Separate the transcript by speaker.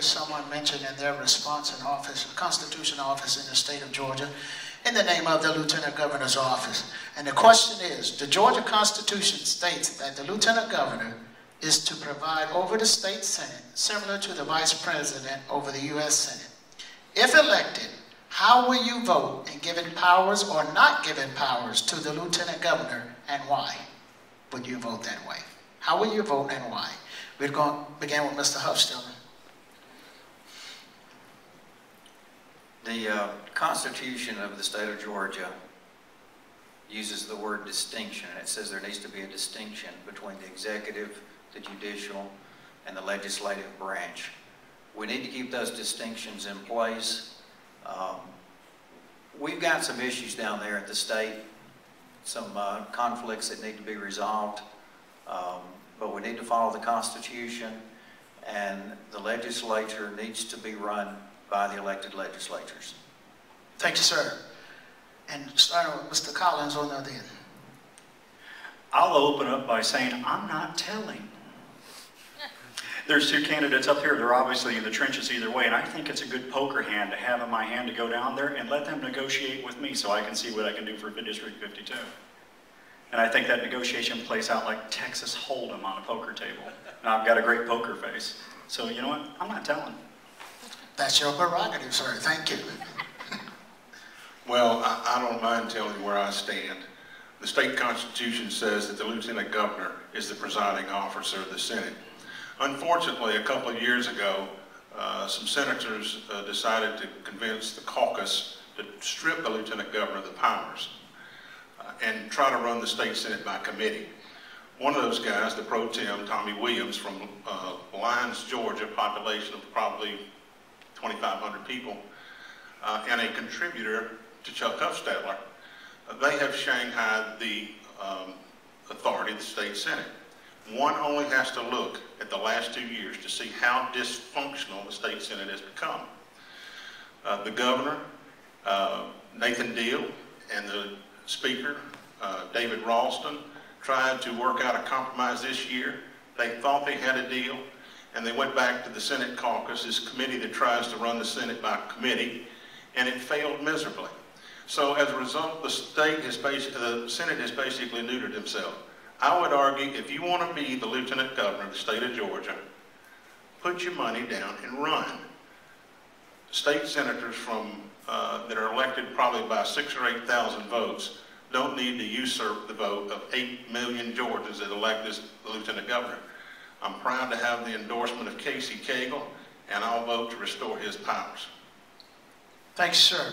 Speaker 1: someone mentioned in their response in office, Constitution office in the state of Georgia, in the name of the Lieutenant Governor's office. And the question is, the Georgia Constitution states that the Lieutenant Governor is to provide over the state Senate, similar to the Vice President over the U.S. Senate. If elected, how will you vote in giving powers or not giving powers to the Lieutenant Governor, and why would you vote that way? How will you vote and why? We're going to begin with Mr. Huffstiller.
Speaker 2: The Constitution of the state of Georgia uses the word distinction. It says there needs to be a distinction between the executive, the judicial, and the legislative branch. We need to keep those distinctions in place. We've got some issues down there at the state, some conflicts that need to be resolved, but we need to follow the Constitution, and the legislature needs to be run by the elected legislatures.
Speaker 1: Thank you, sir. And starting with Mr. Collins on the other end.
Speaker 3: I'll open up by saying, I'm not telling. There's two candidates up here. They're obviously in the trenches either way, and I think it's a good poker hand to have in my hand to go down there and let them negotiate with me so I can see what I can do for District 52. And I think that negotiation plays out like Texas Hold'em on a poker table. And I've got a great poker face. So you know what? I'm not telling.
Speaker 1: That's your prerogative, sir. Thank you.
Speaker 4: Well, I don't mind telling you where I stand. The state constitution says that the Lieutenant Governor is the presiding officer of the Senate. Unfortunately, a couple of years ago, some senators decided to convince the caucus to strip the Lieutenant Governor of the powers and try to run the state Senate by committee. One of those guys, the pro tem, Tommy Williams from Lyons, Georgia, population of probably 2,500 people, and a contributor to Chuck Huffstiller, they have shanghaied the authority of the state Senate. One only has to look at the last 2 years to see how dysfunctional the state Senate has become. The governor, Nathan Deal, and the speaker, David Ralston, tried to work out a compromise this year. They thought they had a deal, and they went back to the Senate caucus, this committee that tries to run the Senate by committee, and it failed miserably. So as a result, the Senate has basically neutered himself. I would argue, if you want to be the Lieutenant Governor of the state of Georgia, put your money down and run. State senators that are elected probably by 6,000 or 8,000 votes don't need to usurp the vote of 8 million Georgians that elect this Lieutenant Governor. I'm proud to have the endorsement of Cagle, and I'll vote to restore his powers.
Speaker 1: Thanks, sir.